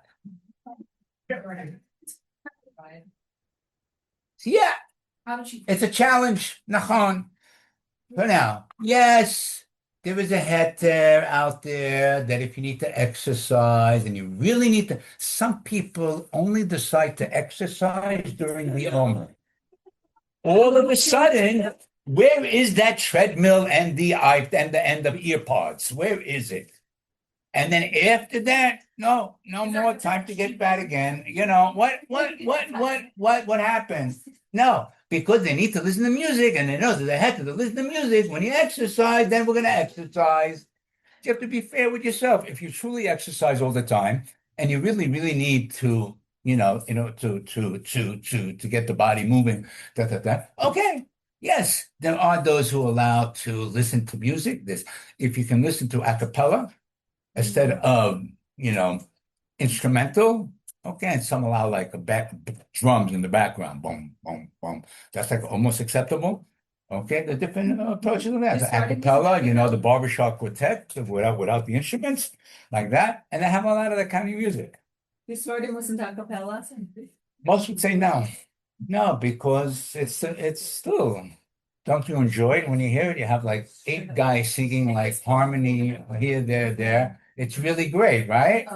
Yeah, How did she? it's a challenge, nachon. For now, yes, there is a heter out there that if you need to exercise and you really need to, some people only decide to exercise during the Omer. All of a sudden, where is that treadmill and the end of ear pods? Where is it? And then after that, no more time to get bad again. You know, what happens? No, because they need to listen to music and they know that they have to listen to music. When you exercise, then we're going to exercise. You have to be fair with yourself. If you truly exercise all the time and you really, really need to, to get the body moving, okay. Yes, there are those who allow to listen to music. If you can listen to a cappella instead of, instrumental, okay, and some allow like drums in the background, boom, boom, boom. That's like almost acceptable. Okay, the different approaches of that. The a cappella, the barbershop quartet without the instruments, like that, and they have a lot of that kind of music. You started listening to a cappella? Most would say no. No, because it's still, don't you enjoy it when you hear it? You have like 8 guys singing like harmony here, there. It's really great, right?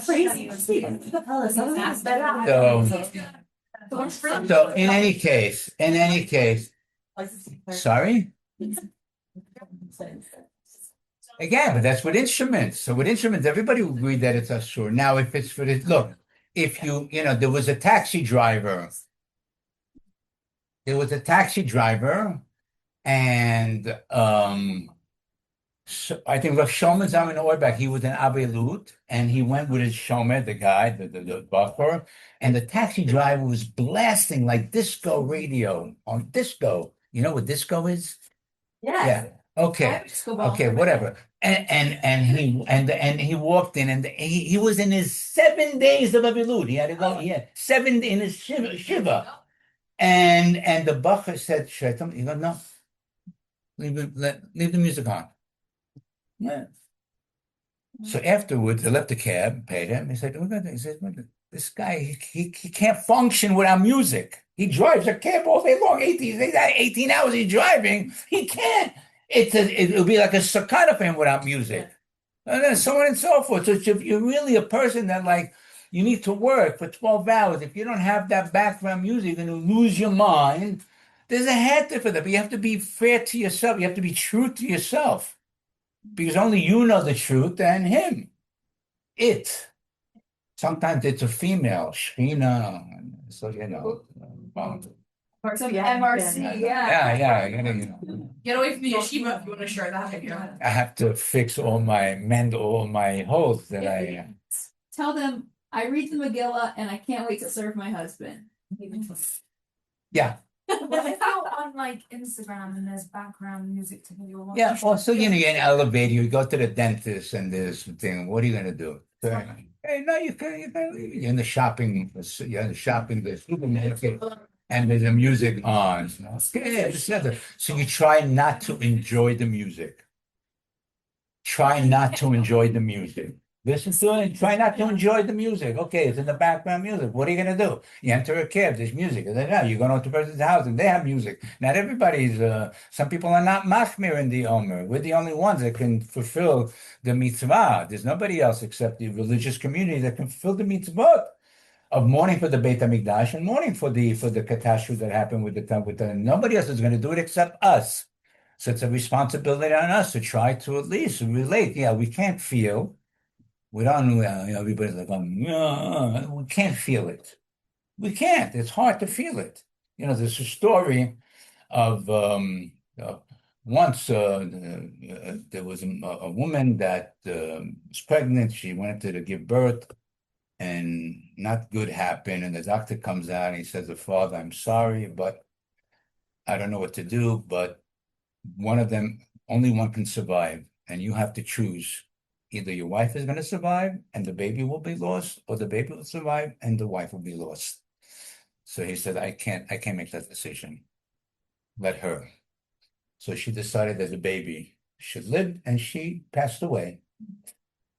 Crazy. So in any case, sorry? Again, but that's with instruments. So with instruments, everybody will agree that it's asur. Now, if it's for this, look, if there was a taxi driver. There was a taxi driver, and so I think Rav Shomer Zalman Auerbach, he was an Avelut, and he went with his Shomer, the guy, the buffer, and the taxi driver was blasting like disco radio on disco. You know what disco is? Yeah. Okay. Okay, whatever. And he walked in, and he was in his 7 days of Avelut. He had to go. He had 7 in his shiva. And the bacher said, "Shaitam," he goes, "No, leave the music on." Yeah. So afterwards, they left the cab, paid him. He said, "This guy, he can't function without music. He drives a cab all day long, 18 hours he's driving. He can't. It'll be like a sakana for him without music." And then so on and so forth. So if you're really a person that you need to work for 12 hours. If you don't have that background music, you're going to lose your mind. There's a heter for that, but you have to be fair to yourself. You have to be true to yourself. Because only you know the truth and him. Sometimes it's a female, Shechina. So, MRC, yeah. Get away from the yeshiva if you want to share that. I have to mend all my holes that I... Tell them I read the Megillah and I can't wait to serve my husband. Yeah. What about on Instagram and there's background music to video? Yeah, also, you're in an elevator, you go to the dentist and this thing, what are you going to do? Hey, no, you can, you're in the shopping, the supermarket, and there's the music on. Okay, so you try not to enjoy the music. Try not to enjoy the music. Listen to it and try not to enjoy the music. Okay, it's in the background music. What are you going to do? You enter a cab, there's music. And then you go to the person's house and they have music. Not everybody's, some people are not machmir in the Omer. We're the only ones that can fulfill the mitzvah. There's nobody else except the religious community that can fulfill the mitzvot of mourning for the Beit HaMikdash and mourning for the catastrophe that happened with the nobody else is going to do it except us. So it's a responsibility on us to try to at least relate. Yeah, we can't feel. We don't, everybody's like, we can't feel it. We can't. It's hard to feel it. There's a story of once there was a woman that was pregnant. She wanted to give birth, and not good happened. And the doctor comes out and he says, "The father, I'm sorry, but I don't know what to do. But one of them, only one can survive, and you have to choose. Either your wife is going to survive and the baby will be lost, or the baby will survive and the wife will be lost." So he said, I can't make that decision. Let her. So she decided that the baby should live, and she passed away.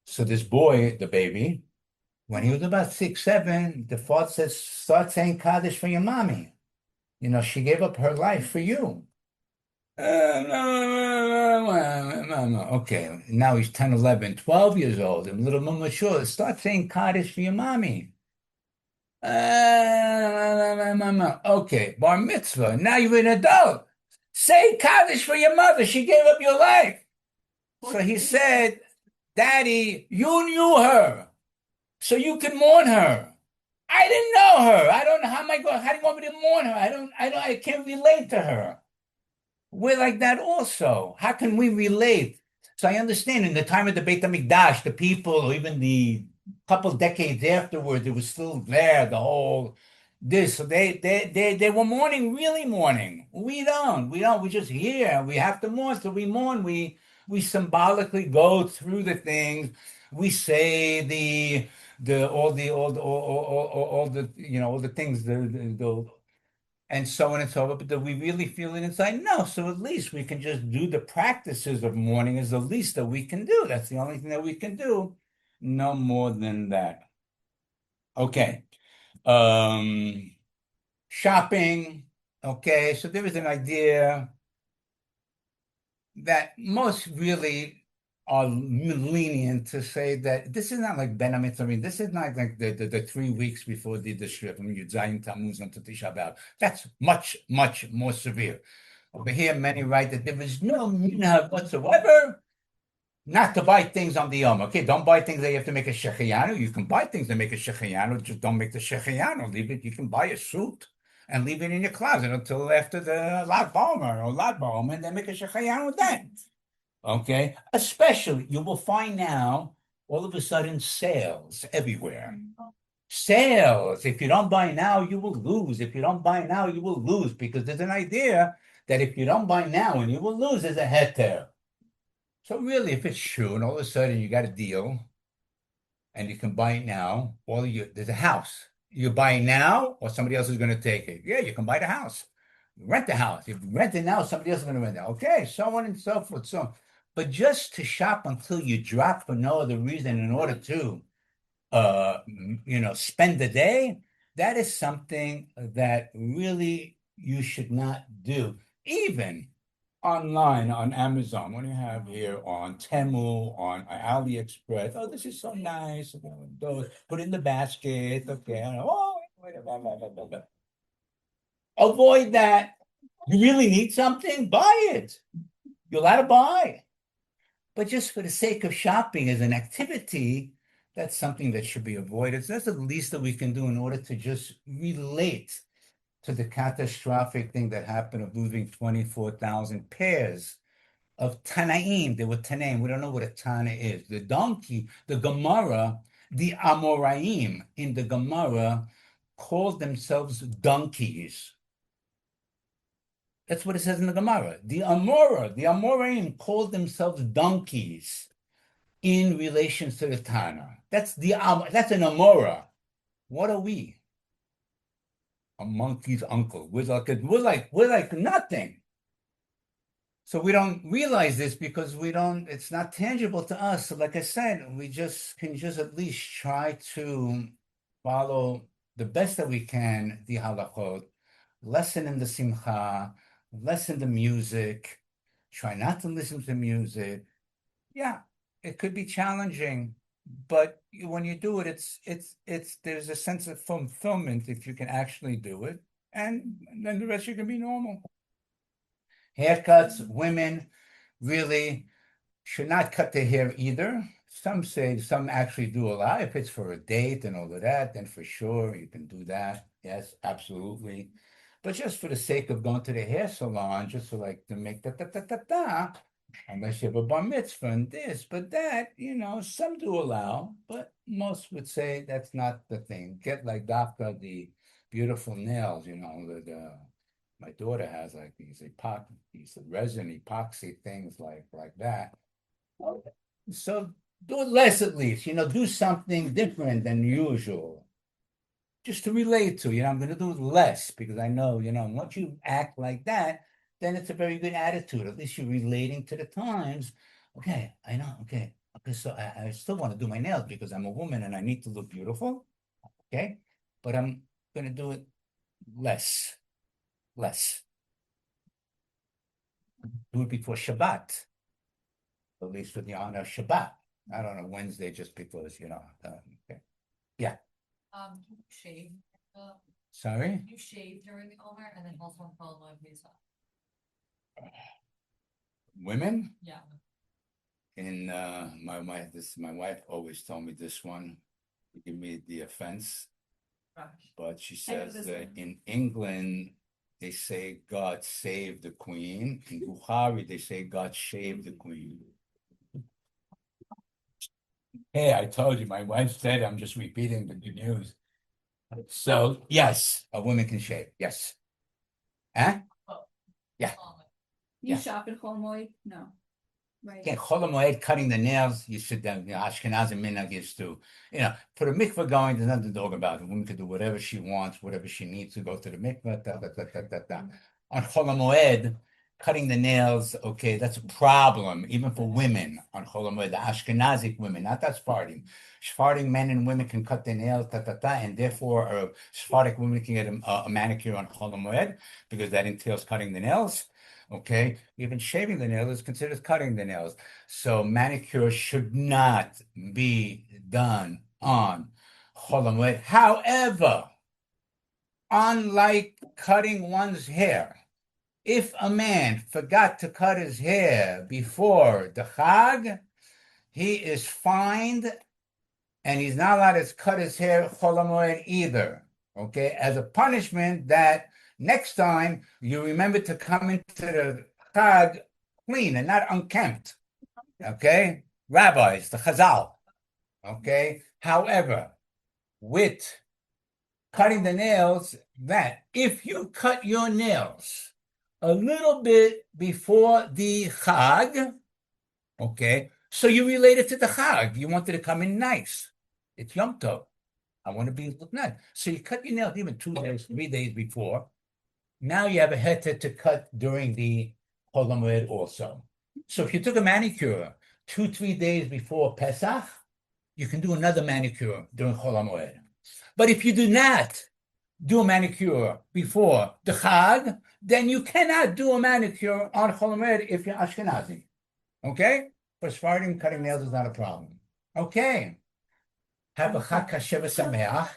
So this boy, the baby, when he was about 6, 7, the father says, "Start saying Kaddish for your mommy. You know, she gave up her life for you." No. Okay, now he's 10, 11, 12 years old, and a little more mature. Start saying Kaddish for your mommy. Okay, bar mitzvah. Now you're an adult. Say Kaddish for your mother. She gave up your life. So he said, "Daddy, you knew her, so you can mourn her. I didn't know her. I don't know how am I going. How do you want me to mourn her? I can't relate to her." We're like that also. How can we relate? So I understand in the time of the Beit HaMikdash, the people, or even the couple decades afterwards, it was still there, the whole this. So they were mourning, really mourning. We don't. We just hear. We have to mourn. So we mourn. We symbolically go through the things. We say all the all the things, and so on and so forth, but do we really feel it inside? No. So at least we can just do the practices of mourning is the least that we can do. That's the only thing that we can do. No more than that. Okay. Shopping. Okay. So there is an idea that most really are lenient to say that this is not like Ben HaMitzvah. I mean, this is not like the 3 weeks before the Shir from Yud Zayin Tammuz unto Tisha B'Av. That's much, much more severe. Over here, many write that there is no minhag whatsoever not to buy things on the Yom. Okay, don't buy things that you have to make a Shechiyanu. You can buy things that make a Shechiyanu, just don't make the Shechiyanu. Leave it. You can buy a suit and leave it in your closet until after the Lag BaOmer or Lag BaOmer, and then make a Shechiyanu then. Okay, especially you will find now all of a sudden sales everywhere. Sales. If you don't buy now, you will lose. If you don't buy now, you will lose, because there's an idea that if you don't buy now and you will lose, there's a heter. So really, if it's true, and all of a sudden you got a deal and you can buy it now, there's a house. You buy now, or somebody else is going to take it. Yeah, you can buy the house. Rent the house. If you rent it now, somebody else is going to rent it. Okay, so on and so forth. So, but just to shop until you drop for no other reason in order to, spend the day, that is something that really you should not do. Even online on Amazon, what do you have here on Temu, on AliExpress? Oh, this is so nice. Put in the basket. Okay. Oh, avoid that. You really need something? Buy it. You're allowed to buy. But just for the sake of shopping as an activity, that's something that should be avoided. So that's the least that we can do in order to just relate to the catastrophic thing that happened of losing 24,000 pairs of Tanaim. They were Tanaim. We don't know what a Tana is. The donkey, the Gemara, the Amoraim in the Gemara called themselves donkeys. That's what it says in the Gemara. The Amoraim called themselves donkeys in relation to the Tana. That's an Amora. What are we? A monkey's uncle. We're like nothing. So we don't realize this because it's not tangible to us. So like I said, we can at least try to follow the best that we can, the halachot, lessen in the simcha, lessen the music, try not to listen to music. Yeah, it could be challenging, but when you do it, there's a sense of fulfillment if you can actually do it, and then the rest you can be normal. Haircuts, women really should not cut their hair either. Some actually do allow. If it's for a date and all of that, then for sure you can do that. Yes, absolutely. But just for the sake of going to the hair salon, just to like to make da, unless you have a bar mitzvah and this, but that, some do allow, but most would say that's not the thing. Get like Dafka, the beautiful nails, that my daughter has like these resin epoxy things like that. So do it less at least, do something different than usual. Just to relate to, I'm going to do it less because I know, once you act like that, then it's a very good attitude. At least you're relating to the times. Okay, I know. Okay, so I still want to do my nails because I'm a woman and I need to look beautiful. Okay, but I'm going to do it less. Do it before Shabbat, at least with the honor of Shabbat. I don't know, Wednesday just because, okay. Yeah. You shave. Sorry? You shave during the Omer and then also follow my Pesach. Women? Yeah. In my wife always told me this one, give me the offense, but she says that in England they say God save the Queen. In Bukhari they say God shave the Queen. Hey, I told you, my wife said, I'm just repeating the good news. So yes, a woman can shave. Yes. Huh? Yeah. You Yeah. shop at Chol Moed? No. Right. Yeah, Chol Moed, cutting the nails, you sit down, Ashkenazim minhag is to, for the mikveh going, there's nothing to talk about. A woman can do whatever she wants, whatever she needs to go to the mikveh, On Chol Moed, cutting the nails, okay, that's a problem, even for women on Chol Moed, the Ashkenazic women, not that Sephardim. Sephardic men and women can cut their nails, and therefore Sephardic women can get a manicure on Chol Moed, because that entails cutting the nails. Okay, even shaving the nails is considered cutting the nails. So manicure should not be done on Chol Hamoed. However, unlike cutting one's hair, if a man forgot to cut his hair before the Chag, he is fined and he's not allowed to cut his hair Chol Hamoed either. Okay, as a punishment that next time you remember to come into the Chag clean and not unkempt. Okay? Rabbis, the Chazal. Okay? However, with cutting the nails, that if you cut your nails a little bit before the Chag, okay, so you related to the Chag, you wanted to come in nice. It's Yom Tov. I want to be look nice. So you cut your nails even 2 days, 3 days before. Now you have a heter to cut during the Chol Hamoed also. So if you took a manicure 2-3 days before Pesach, you can do another manicure during Chol Hamoed. But if you do not do a manicure before the Chag, then you cannot do a manicure on Chol Hamoed if you're Ashkenazi. Okay? For Sephardim, cutting nails is not a problem. Okay. Have a Chag Kasher v'Sameach.